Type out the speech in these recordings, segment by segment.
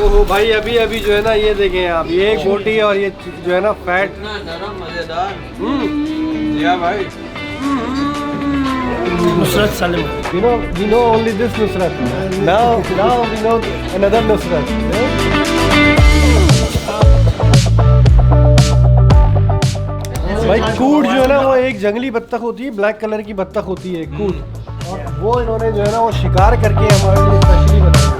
ओहो भाई, अभी अभी जो है ना ये देखें आप, ये एक बोटी और ये जो है ना फैट नरम मजेदार। भाई Nusrat Salim. we know only this Nusrat. Now we know another Nusrat. भाई कूट जो है ना वो एक जंगली बत्तख होती है, ब्लैक कलर की बत्तख होती है कूट, और वो इन्होंने जो है ना वो शिकार करके हमारे लिए स्पेशली बनाई है।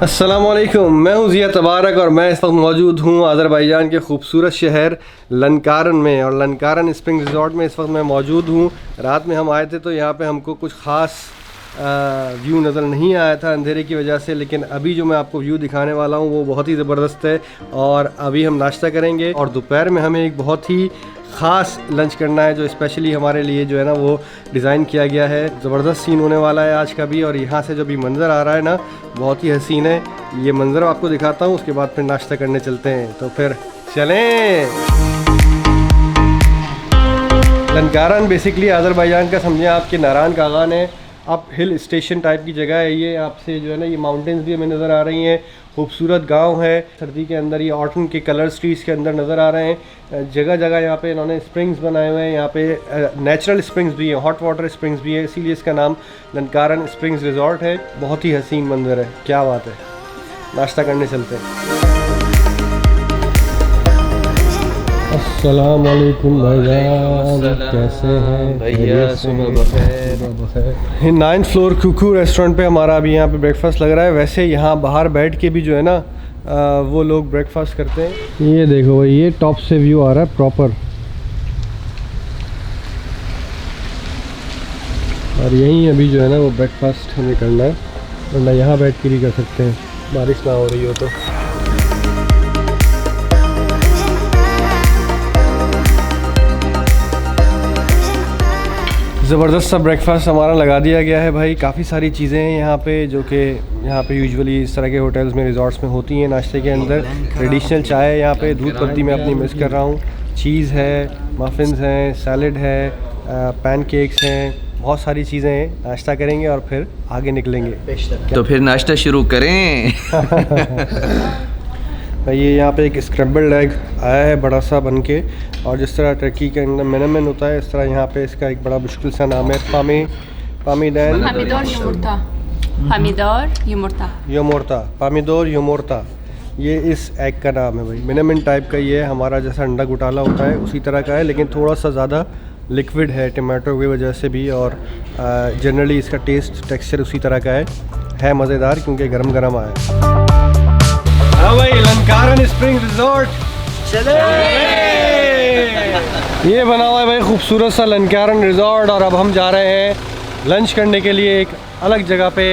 अस्सलामुअलैकुम, मैं हूँ ज़िया तबारक और मैं इस वक्त मौजूद हूँ अज़रबैजान के खूबसूरत शहर लनकारन में, और लनकारन स्प्रिंग रिज़ॉर्ट में इस वक्त मैं मौजूद हूँ। रात में हम आए थे तो यहाँ पे हमको कुछ ख़ास व्यू नज़र नहीं आया था अंधेरे की वजह से, लेकिन अभी जो मैं आपको व्यू दिखाने वाला हूँ वो बहुत ही ज़बरदस्त है। और अभी हम नाश्ता करेंगे और दोपहर में हमें एक बहुत ही ख़ास लंच करना है जो स्पेशली हमारे लिए जो है ना वो डिज़ाइन किया गया है। ज़बरदस्त सीन होने वाला है आज का भी, और यहाँ से जो भी मंज़र आ रहा है ना बहुत ही हसीन है। ये मंज़र आपको दिखाता हूँ, उसके बाद फिर नाश्ता करने चलते हैं, तो फिर चलें। लनकारन बेसिकली अज़रबैजान का समझें आपके नारान कागान है, अप हिल स्टेशन टाइप की जगह है ये। आपसे जो है ना ये माउंटेन्स भी हमें नज़र आ रही हैं, खूबसूरत गांव है। सर्दी के अंदर ये ऑटम के कलर स्ट्रीट्स के अंदर नज़र आ रहे हैं। जगह जगह यहाँ पे इन्होंने स्प्रिंग्स बनाए हुए हैं, यहाँ पे नेचुरल स्प्रिंग्स भी हैं, हॉट वाटर स्प्रिंग्स भी हैं, इसीलिए इसका नाम लनकारन स्प्रिंग्स रिज़ॉर्ट है। बहुत ही हसीन मंजर है, क्या बात है। नाश्ता करने चलते हैं। अस्सलाम वालेकुम भाईजान, कैसे हैं भैया? सुबह बखैर। 9th फ्लोर कुकू रेस्टोरेंट पे हमारा अभी यहाँ पे ब्रेकफास्ट लग रहा है। वैसे यहाँ बाहर बैठ के भी जो है ना वो लोग ब्रेकफास्ट करते हैं। ये देखो भाई, ये टॉप से व्यू आ रहा है प्रॉपर, और यहीं अभी जो है ना वो ब्रेकफास्ट हमें करना है, वरना यहाँ बैठ के भी कर सकते हैं, बारिश ना हो रही हो तो। ज़बरदस्त सा ब्रेकफास्ट हमारा लगा दिया गया है भाई। काफ़ी सारी चीज़ें हैं यहाँ पे जो कि यहाँ पे यूजुअली इस तरह के होटल्स में, रिजॉर्ट्स में होती हैं। नाश्ते के अंदर ट्रेडिशनल चाय है यहाँ पे, दूध पत्ती मैं अपनी मिस कर रहा हूँ, चीज़ है, मफ़िन्स हैं, सैलड है, पैनकेक्स हैं, बहुत सारी चीज़ें हैं। नाश्ता करेंगे और फिर आगे निकलेंगे। तो फिर नाश्ता शुरू करें। ये यहाँ पे एक स्क्रैम्बल्ड एग आया है बड़ा सा बन के, और जिस तरह टर्की के अंदर मेनमेन होता है इस तरह यहाँ पे इसका एक बड़ा मुश्किल सा नाम है पामीदोर यमोर्ता। ये इस एग का नाम है भाई। मेनमेन टाइप का ये है, हमारा जैसा अंडा गुटाला होता है उसी तरह का है, लेकिन थोड़ा सा ज़्यादा लिक्विड है टमाटो की वजह से भी, और जनरली इसका टेस्ट टेक्सचर उसी तरह का है मज़ेदार क्योंकि गरम गरम आया। हाँ भाई, लनकारन स्प्रिंग रिजॉर्ट चले। ये बना हुआ है भाई खूबसूरत सा लनकारन रिजॉर्ट, और अब हम जा रहे हैं लंच करने के लिए एक अलग जगह पे,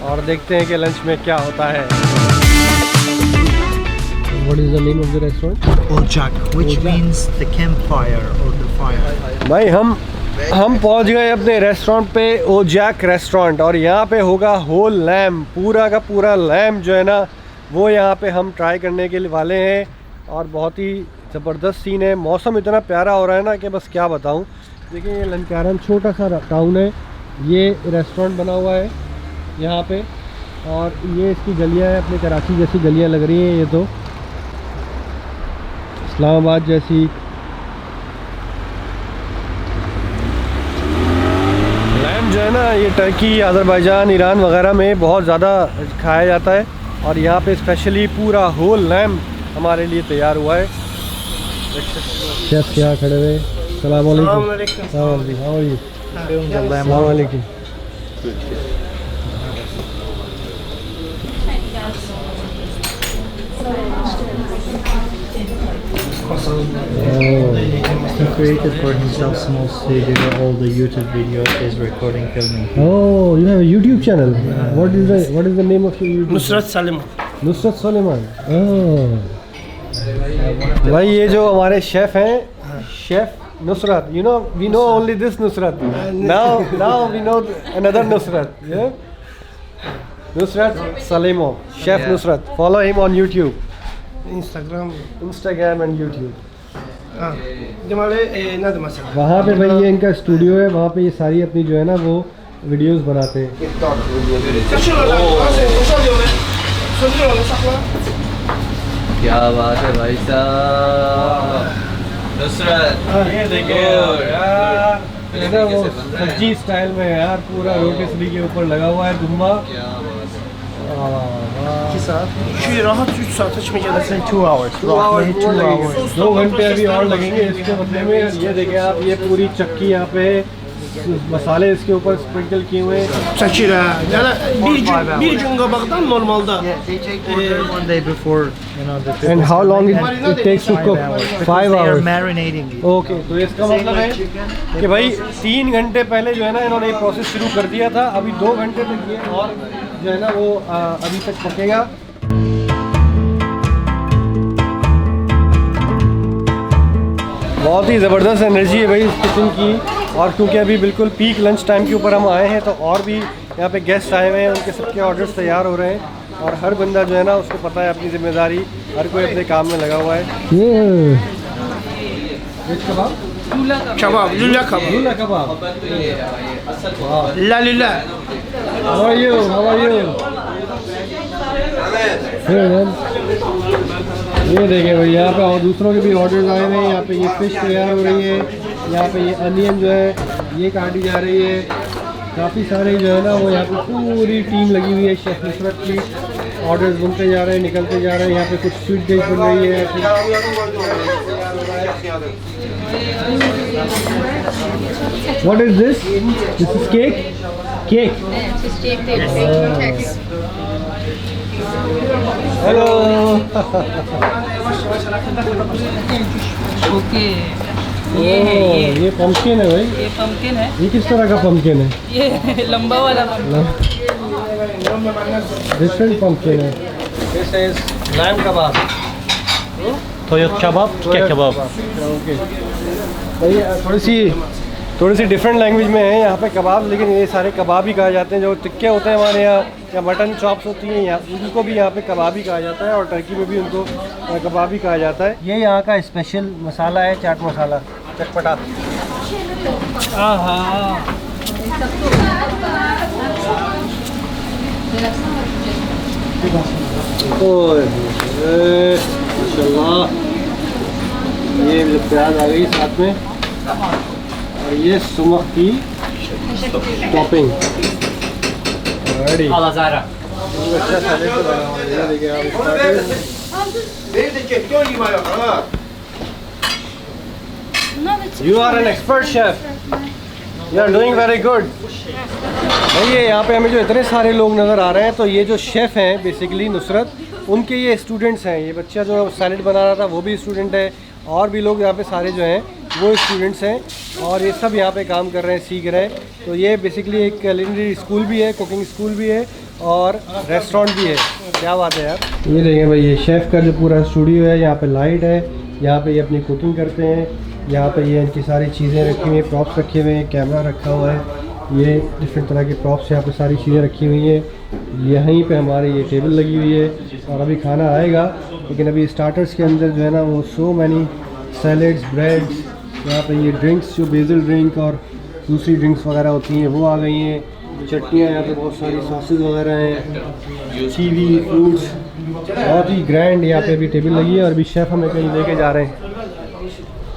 और देखते हैं कि लंच में क्या होता है। What is the name of the restaurant? Ocak, which means the campfire or the fire. भाई हम पहुंच गए अपने रेस्टोरेंट पे, ओजैक रेस्टोरेंट, और यहाँ पे होगा होल लैम, पूरा का पूरा लैम जो है ना वो यहाँ पे हम ट्राई करने के लिए वाले हैं, और बहुत ही ज़बरदस्त सीन है। मौसम इतना प्यारा हो रहा है ना कि बस क्या बताऊँ। देखिए ये लनकारन छोटा सा टाउन है, ये रेस्टोरेंट बना हुआ है यहाँ पे, और ये इसकी गलियाँ हैं, अपने कराची जैसी गलियाँ लग रही हैं ये तो, इस्लामाबाद जैसी। लैम जो है ना ये टर्की, अज़रबैजान, ईरान वगैरह में बहुत ज़्यादा खाया जाता है, और यहाँ पे स्पेशली पूरा होल लैम हमारे लिए तैयार हुआ है। शेफ यहाँ खड़े हुए। अस्सलाम वालेकुम। He created for himself small studio. All the YouTube video is recording, filming. Oh, you have a YouTube channel. What is the name of your YouTube? Nusrat Salim. Nusrat Suleman. भाई ये जो हमारे शेफ हैं, chef Nusrat, we know only this Nusrat. Now we know another Nusrat. Yeah? Nusrat Salimo, Chef Nusrat. Follow him on YouTube, Instagram and YouTube. वहाँ पे भाई ये इनका स्टूडियो है, वहाँ पे ये सारी अपनी जो है ना वो वीडियोस बनाते हैं। क्या बात है भाई साहब। नुसरत ये देखिए यार, ये ना वो फज्जी स्टाइल में है यार, पूरा रोटिसरी के ऊपर लगा हुआ है दुम्बा। क्या बात है। 2 saat. Şu rahat 3 saat açmayacağız. Say 2 hours. Roughly 2 hours. 2 घंटे अभी और लगेंगे इसके बदले में। ये देखें आप, ये पूरी चक्की यहाँ पे मसाले इसके ऊपर स्प्रिंकल किए हुए हैं। Çəkirə. Yəni bir gün qabaqdan normalda Yeah, they take order 1 day before, you know, the trip. And is how long it coming. takes to 5 cook? hours. Because 5 they are hours. marinating it. Okay, तो इसका मतलब है कि भाई 3 घंटे पहले जो है ना इन्होंने ये प्रोसेस शुरू कर दिया था। अभी 2 घंटे तक ये और जो है ना वो अभी तक पकेगा। बहुत ही ज़बरदस्त एनर्जी है भाई इस किचन की। और क्योंकि अभी बिल्कुल पीक लंच टाइम के ऊपर हम आए हैं, तो और भी यहाँ पे गेस्ट आए हुए हैं, उनके सबके ऑर्डर्स तैयार हो रहे हैं। और हर बंदा जो है ना उसको पता है अपनी जिम्मेदारी, हर कोई अपने काम में लगा हुआ है। ये कबाब, kebab, lülə kebab. Lula kebab. La lülə. How are you? How are you? Hey, man. ये देखें भाई, यहाँ पे और दूसरों के भी ऑर्डर्स आए हुए हैं। यहाँ पे ये फिश तैयार हो रही है, यहाँ पे ये अनियन जो है ये काटी जा रही है। काफ़ी सारे जो है ना वो यहाँ पे पूरी टीम लगी हुई है शेफ नुसरत की। ऑर्डर्स बनते जा रहे हैं, निकलते जा रहे हैं। यहाँ पे कुछ स्वीट डिश बन रही है। What is this? This is cake? Cake. Hello. Okay, ये पम्पकिन है भाई। ये पम्पकिन है। ये किस तरह का पम्पकिन है? ये लंबा वाला डिफरेंट पम्पकिन है। This is lamb kebab. Toyot kebab, Turkey kebab. Okay भाई, थोड़ी सी डिफरेंट लैंग्वेज में है यहाँ पे कबाब, लेकिन ये सारे कबाब ही कहा जाते हैं। जो टिक्के होते हैं हमारे यहाँ, या मटन चॉप्स होती हैं यहाँ, उनको भी यहाँ पे कबाब ही कहा जाता है। और टर्की में भी उनको कबाब ही कहा जाता है। ये यहाँ का स्पेशल मसाला है, चाट मसाला, चटपटा। माशाल्लाह, ये प्याज आ गई साथ में, और ये सुमक की टॉपिंग रेडी। अच्छा सैलेड तो बना हुआ है। ये देखिए आप, you are an expert chef, you are doing very good. भाई ये यहाँ पे हमें जो इतने सारे लोग नज़र आ रहे हैं, तो ये जो शेफ़ हैं बेसिकली नुसरत, उनके ये स्टूडेंट्स हैं। ये बच्चा जो सैलेड बना रहा था वो भी स्टूडेंट है, और भी लोग यहाँ पे सारे जो हैं वो स्टूडेंट्स हैं, और ये सब यहाँ पे काम कर रहे हैं, सीख रहे हैं। तो ये बेसिकली एक culinary स्कूल भी है, कुकिंग स्कूल भी है, और रेस्टोरेंट भी है। क्या बात है यार। ये देखें भाई, ये शेफ़ का जो पूरा स्टूडियो है, यहाँ पे लाइट है, यहाँ पे ये अपनी कुकिंग करते हैं। यहाँ पे ये इनकी सारी चीज़ें रखी हुई हैं, प्रॉप्स रखे हुए हैं, कैमरा रखा हुआ है, ये डिफरेंट तरह के प्रॉप्स यहाँ पे सारी चीज़ें रखी हुई हैं। यहीं पे हमारे ये टेबल लगी हुई है, और अभी खाना आएगा। लेकिन अभी स्टार्टर्स के अंदर जो है ना वो सो मैनी सैलेड्स, ब्रेड्स, यहाँ पे ये ड्रिंक्स, जो बेजल ड्रिंक और दूसरी ड्रिंक्स वगैरह होती हैं वो आ गई हैं। चटनियाँ यहाँ पे बहुत सारी, सॉसेज वगैरह हैं, कीवी, फ्रूट्स, बहुत ही ग्रैंड यहाँ पे अभी टेबल लगी है। और अभी शेफ़ हमें कहीं लेके जा रहे हैं।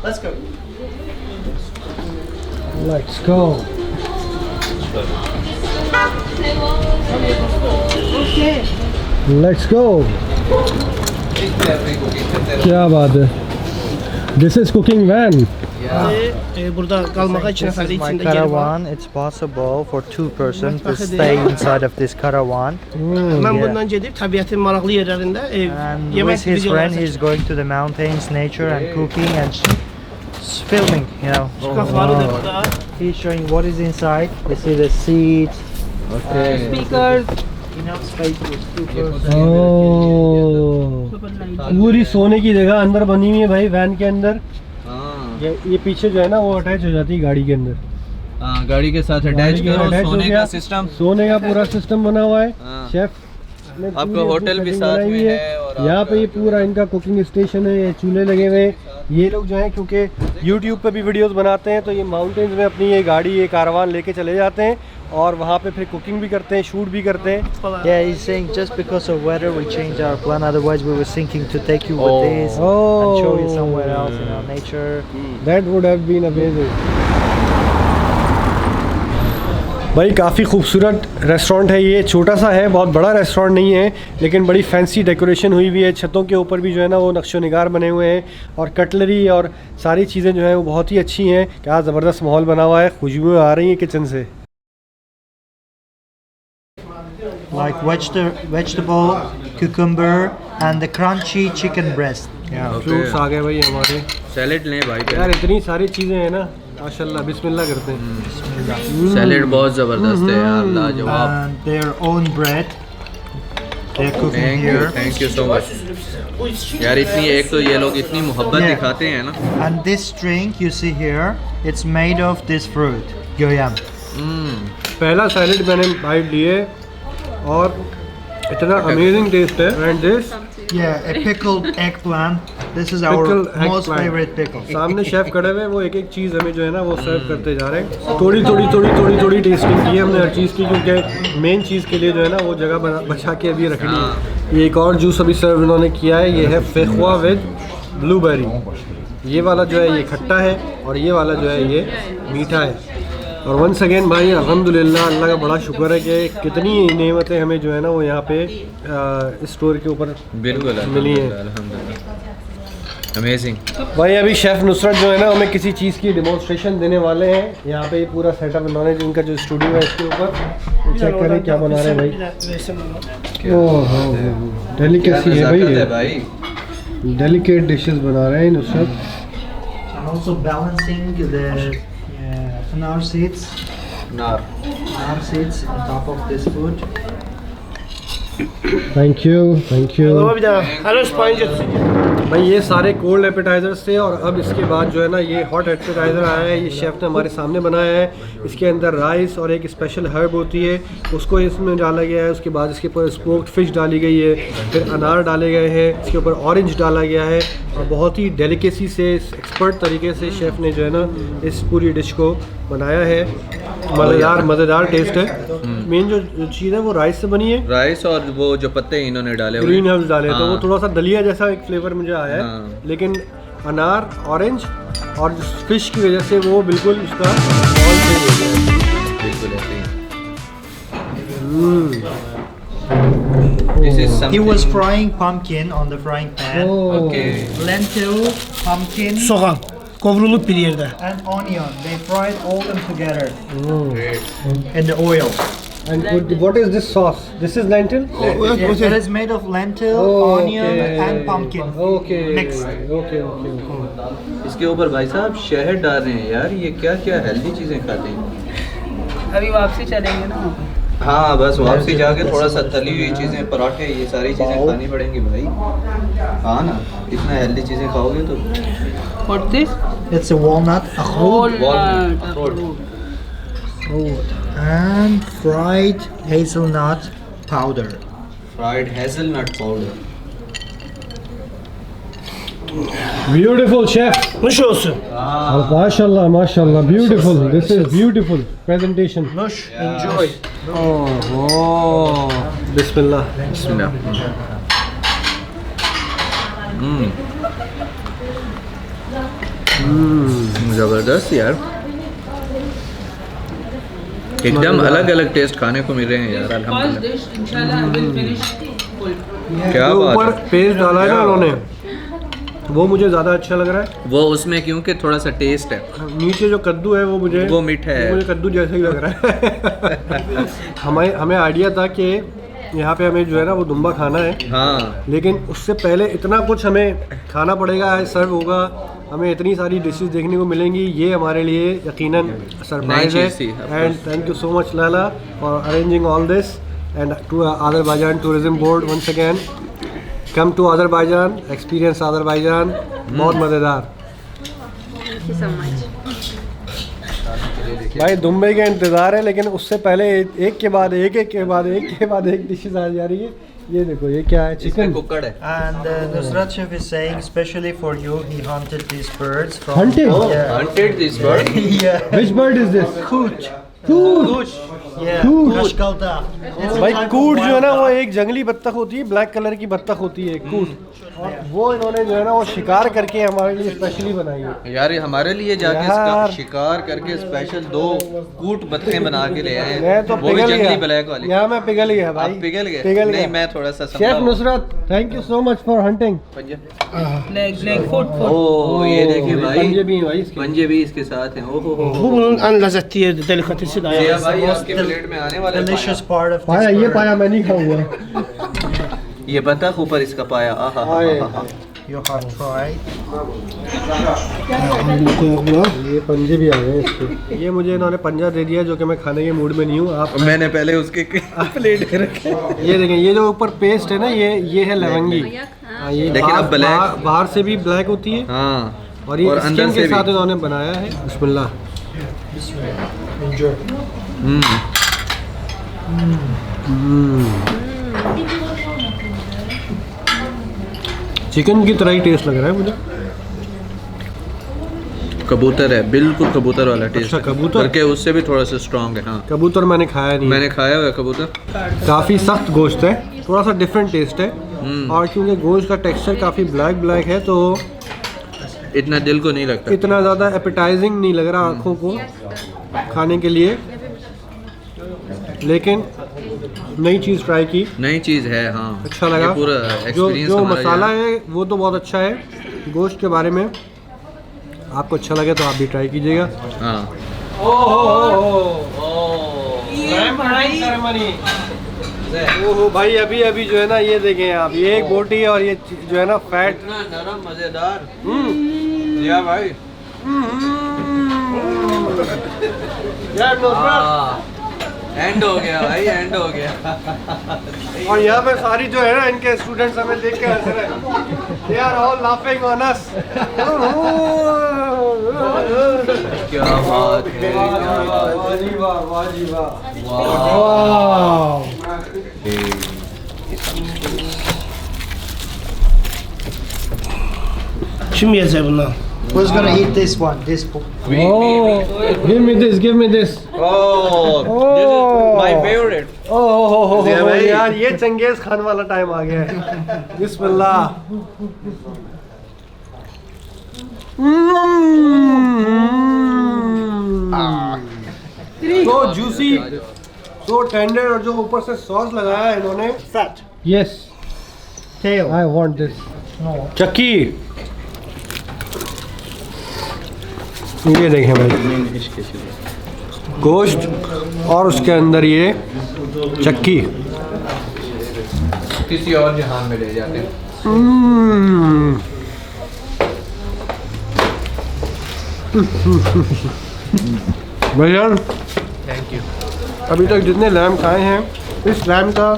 Let's go. Let's go. क्या बात है। This is cooking van. Burada qalmağa 2 nəfər This is my içində yeri var. caravan. It's possible for 2 persons to stay inside of this caravan. Mən bundan gedib təbiətin maraqlı yerlərində And yemək with his videoları friend, he's going to the mountains, nature, and cooking and filming. You know, çəkəcəm. Burada he's showing what is inside. This is the seats. Speaker, Enough space for 2 persons. पूरी सोने की जगह अंदर बनी हुई है भाई, van के अंदर। हाँ, ये पीछे जो है ना वो अटैच हो जाती है गाड़ी के अंदर। हाँ, गाड़ी के साथ गाड़ी अटैच के करो, attach हो सोने गया। का सिस्टम। सोने का पूरा सिस्टम बना हुआ है। हाँ। शेफ आपका होटल भी साथ में है, और यहाँ पे ये पूरा इनका कुकिंग स्टेशन है, ये चूल्हे लगे हुए हैं। ये लोग जो हैं क्योंकि यूट्यूब पे भी वीडियोस बनाते हैं तो ये माउंटेन्स में अपनी ये गाड़ी ये कारवान लेके चले जाते हैं और वहाँ पे फिर कुकिंग भी करते हैं, शूट भी करते हैं। Yeah, he's saying just because of weather we changed our plan. Otherwise, we were thinking to take you with this and show you somewhere else in our nature. That would have been amazing. भाई काफ़ी खूबसूरत restaurant है ये, छोटा सा है, बहुत बड़ा रेस्टोरेंट नहीं है लेकिन बड़ी फैंसी डेकोरेशन हुई हुई है। छतों के ऊपर भी जो है ना वो नक्शो निगार बने हुए हैं और कटलरी और सारी चीज़ें जो हैं वो बहुत ही अच्छी हैं। क्या ज़बरदस्त माहौल बना हुआ है, खुशबुएँ आ रही हैं किचन से। Like vegetable, cucumber, and the crunchy chicken breast. Yeah. Fruits आ गए भाई हमारे। सैलेड लें भाई यार इतनी सारी चीज़ें हैं ना, माशाल्लाह, बिस्मिल्लाह करते हैं। सैलेड बहुत ज़बरदस्त है यार, लाजवाब। And their own bread. They're cooking here. Thank you so much यार। इतनी एक तो ये लोग इतनी मोहब्बत Yeah. दिखाते हैं ना। And this drink you see here, it's made of this fruit, goyam. पहला सैलेड मैंने बाइट लिए और इतना अमेजिंग टेस्ट है। And this Yeah, a pickled eggplant. This is our Pickled most eggplant. favorite pickle. सामने शेफ खड़े हुए, वो एक एक चीज़ हमें जो है ना वो सर्व करते जा रहे हैं। थोड़ी टेस्टिंग की है हमने हर चीज़ की, क्योंकि मेन चीज़ के लिए जो है ना वो जगह बचा के अभी रखनी है। ये एक और जूस अभी सर्व इन्होंने किया है, ये है फेखवा विद ब्लूबेरी। ये वाला जो है ये खट्टा है और ये वाला जो है ये मीठा है। और वंस अगेन भाई अल्हम्दुलिल्लाह, अल्लाह का बड़ा शुक्र है कि कितनी नेमतें हमें जो है ना वो यहाँ पे इस स्टोर के ऊपर बिल्कुल मिली हैं। अल्हम्दुलिल्लाह, अमेजिंग। भाई अभी शेफ़ नुसरत जो है ना हमें किसी चीज़ की डेमोन्स्ट्रेशन देने वाले हैं। यहाँ पे पूरा सेटअप इन्होंने जिनका जो स्टूडियो है इसके ऊपर चेक करें क्या बना रहे हैं भाई। ओह डेलिकेसी है भाई, है ये भाई। डेलिकेट डिशेस बना रहे हैं Nusrat. And also balancing the anar seeds. नार Anar seeds on top of this food. Thank you. Ama bir daha. Hello Spanish. भाई ये सारे कोल्ड एपेटाइजर्स थे और अब इसके बाद जो है ना ये हॉट एपेटाइज़र आया है, ये शेफ़ ने हमारे सामने बनाया है। इसके अंदर राइस और एक स्पेशल हर्ब होती है उसको इसमें डाला गया है। उसके बाद इसके ऊपर स्मोक्ड फ़िश डाली गई है, फिर अनार डाले गए हैं, इसके ऊपर ऑरेंज डाला गया है और बहुत ही डेलिकेसी से एक्सपर्ट तरीके से शेफ़ ने जो है ना इस पूरी डिश को बनाया है। मज़ेदार टेस्ट है। मेन जो चीज़ है वो राइस से बनी है, राइस और वो जो पत्ते इन्होंने डाले हुए ग्रीन हर्ब्स डाले, तो वो हाँ। थोड़ा सा दलिया जैसा एक फ्लेवर मुझे आया है। हाँ। लेकिन अनार, ऑरेंज और फिश की वजह से वो बिल्कुल उसका माहौल चेंज हो गया है। बिल्कुल ऐसे ही। This is He something- was frying pumpkin on the frying pan. Okay. Lentil, pumpkin, Soğan. Kovrulup bir yerde. and onion. They fried all them together Great. in the oil. And what is this sauce? This is lentil? Yeah, it is made of lentil, onion, and pumpkin. Okay. Mixed. Okay. इसके ऊपर भाई साहब शहद डाल रहे हैं यार। ये क्या क्या हेल्दी चीज़ें खाते हैं। अभी वापसी चलेंगे ना। हाँ बस वापसी जाके थोड़ा सा तली हुई चीज़ें, पराठे, ये सारी चीज़ें खानी पड़ेंगी भाई। हाँ ना, इतना हेल्दी चीज़ें खाओगे तो। What this? It's a walnut, Walnut. Fruit. and fried hazelnut powder. Fried hazelnut powder. Beautiful chef. Nuş olsun. Mashallah. Beautiful. This is beautiful presentation. Nush, enjoy. Oh. Bismillah. बिस्मिल्लाह। ज़बरदस्त यार, एकदम अलग अलग टेस्ट खाने को मिल रहे हैं यार। First अल्हम्दुलिल्लाह। dish, inshallah, I will finish full. क्या जो बात ऊपर है। पेस्ट डाला है ना उन्होंने, वो मुझे ज़्यादा अच्छा लग रहा है। वो उसमें क्योंकि थोड़ा सा टेस्ट है। नीचे जो कद्दू है वो वो मीठा है। मुझे कद्दू जैसा ही लग रहा है। हमें आइडिया था कि यहाँ पे हमें जो है ना वो दुम्बा खाना है, हाँ लेकिन उससे पहले इतना कुछ हमें खाना पड़ेगा, सर्व होगा, हमें इतनी सारी डिशेस देखने को मिलेंगी। ये हमारे लिए यकीनन सरप्राइज है। चीज़ थी, of and thank you so much Lala for arranging all this and to Azerbaijan tourism board once again come to Azerbaijan, experience Azerbaijan. बहुत मज़ेदार। Thank you so much. भाई दुम्बे का इंतज़ार है, लेकिन उससे पहले एक के बाद एक डिशेज आ जा रही है। ये देखो ये क्या है, चिकन कुकड़ है। And Nusrat Chef is saying, especially for you, he hunted these birds from. Hunted? Yeah. Hunted this bird. Yeah. Which bird is this? Cooch. Cooch. Yeah. Cooch. Kashkalda. It's a भाई type of कूट जो है ना wild वो duck. एक जंगली बत्तख होती है, ब्लैक कलर की बत्तख होती है कूट, और वो इन्होंने जो है ना वो शिकार करके हमारे लिए स्पेशली बनाई है। यार ये हमारे लिए जाके यार। इसका शिकार करके स्पेशल 2 कूट बत्तखें बना के ले आए मैं हैं, तो वो भी पिघल जंगली गया, ब्लैक वाली। यहाँ मैं पिघल गया भाई। आप पिघल गए? पिघल नहीं, गया। मैं थोड़ा सा chef Nusrat, thank you so much for hunting. Leg foot. ओह ये देखिए भाई, पंजे भी हैं भाई इसके। पंजे भी इसके साथ हैं। ओहो हो Bu en lezzetli delikatesi de ये yani. भाई आपके प्लेट में आने वाला Delicious part of पाया this ये bird. पाया मैं नहीं खाऊंगा। ये बत्तख ऊपर इसका पाया। आहा You have tried. ये पंजे भी आ गए इसके। ये मुझे इन्होंने पंजा दे दिया जो कि मैं खाने के मूड में नहीं हूँ। आप मैंने पहले उसके प्लेट रखे। ये देखें, ये जो ऊपर पेस्ट है ना ये है लवंगी। हाँ, ये लेकिन अब black- बाहर से भी ब्लैक होती है, हाँ और ये अंदर स्किन से के भी। साथ इन्होंने बनाया है। बिस्मिल्लाह। चिकन की तरह ही टेस्ट लग रहा है मुझे। कबूतर है, बिल्कुल कबूतर वाला टेस्ट। अच्छा, कबूतर? करके उससे भी थोड़ा सा स्ट्रॉन्ग है। हाँ कबूतर मैंने खाया नहीं, मैंने खाया हुआ है कबूतर। काफ़ी सख्त गोश्त है, थोड़ा सा डिफरेंट टेस्ट है। और क्योंकि गोश्त का टेक्सचर काफ़ी ब्लैक है तो इतना दिल को नहीं लगता। इतना ज़्यादा एपेटाइजिंग नहीं लग रहा आँखों को खाने के लिए, लेकिन नई चीज़ ट्राई की, नई चीज़ है। हाँ अच्छा लगा। ये पूरा जो एक्सपीरियंस जो हमारा मसाला यहाँ। है वो तो बहुत अच्छा है। गोश्त के बारे में आपको अच्छा लगे तो आप भी ट्राई कीजिएगा। हाँ ओहो भाई, अभी अभी जो है ना ये देखें आप, ये एक बोटी है और ये जो है ना फैट। इतना नरम मज़ेदार। या भाई एंड हो गया भाई, एंड हो गया। और यहाँ पे सारी जो है ना इनके स्टूडेंट्स हमें देख के हंस रहे हैं। They are all laughing on us. क्या बात है, क्या बात वाह जी वाह, वाह जी वाह। Kim yiyecek bundan? Who's gonna eat this one? This. Oh, give me this, give me this. Oh this is my favourite. Oh Jiya भाई। यार ये चंगेज खान वाला टाइम आ गया है। बिस्मिल्लाह। तो जूसी, तो टेंडर, और जो ऊपर से सॉस लगाया है इन्होंने। Fat. Yes, Tail. I want this. No. चक्की, ये देखें भाई, गोश्त और उसके अंदर ये चक्की। किसी और जहान में ले जाते हैं। भैया थैंक यू। अभी तक जितने लैम खाए हैं, इस लैम का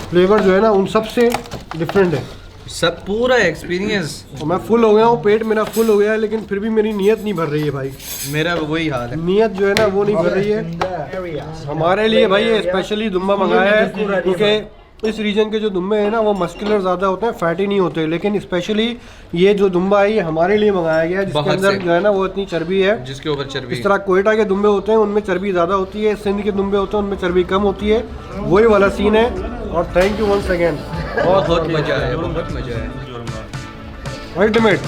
फ्लेवर जो है ना उन सब से डिफरेंट है। सब पूरा एक्सपीरियंस और मैं फुल हो गया हूँ, पेट मेरा फुल हो गया है, लेकिन फिर भी मेरी नीयत नहीं भर रही है भाई। मेरा वही हाल है। नीयत जो है ना वो नहीं भर रही है। In the area. हमारे लिए भाई ये स्पेशली दुम्बा मंगाया है, क्योंकि इस रीजन के जो दुम्बे हैं ना वो मस्कुलर ज़्यादा होते हैं, फैटी नहीं होते। लेकिन स्पेशली ये जो दुम्बा है ये हमारे लिए मंगाया गया है, जिसके बहुत अंदर से। जो है ना वो इतनी चर्बी है। जिसके ऊपर चर्बी इस तरह कोयटा के दुम्बे होते हैं उनमें चर्बी ज़्यादा होती है, सिंध के दुम्बे होते हैं उनमें चर्बी कम होती है, वही वाला सीन है। और थैंक यू वंस अगेन, बहुत मजा आया, बहुत मजा आया। अल्टीमेट।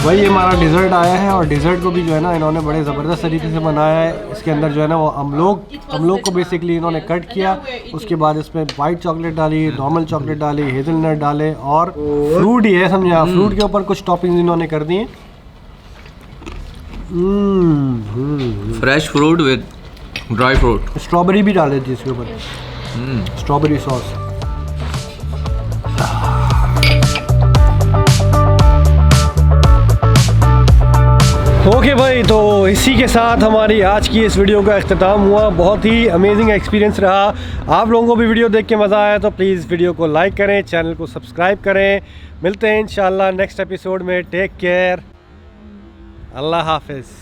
भाई ये हमारा डिज़र्ट आया है, और डिज़र्ट को भी जो है ना इन्होंने बड़े ज़बरदस्त तरीके से बनाया है। इसके अंदर जो है ना वो अमलोग को बेसिकली इन्होंने कट किया, उसके बाद इसमें वाइट चॉकलेट डाली, नॉर्मल चॉकलेट डाली, हेज़लनट डाले, और फ्रूट ही है समझा, फ्रूट के ऊपर कुछ टॉपिंग्स इन्होंने कर दिए। Fresh fruit with dry fruit. Strawberry भी डाले थी इसके ऊपर, स्ट्रॉबेरी सॉस। ओके भाई, तो इसी के साथ हमारी आज की इस वीडियो का अख्ताम हुआ। बहुत ही अमेजिंग एक्सपीरियंस रहा। आप लोगों को भी वीडियो देख के मज़ा आया तो प्लीज़ वीडियो को लाइक करें, चैनल को सब्सक्राइब करें। मिलते हैं इंशाल्लाह नेक्स्ट एपिसोड में। Take care. अल्लाह हाफिज़।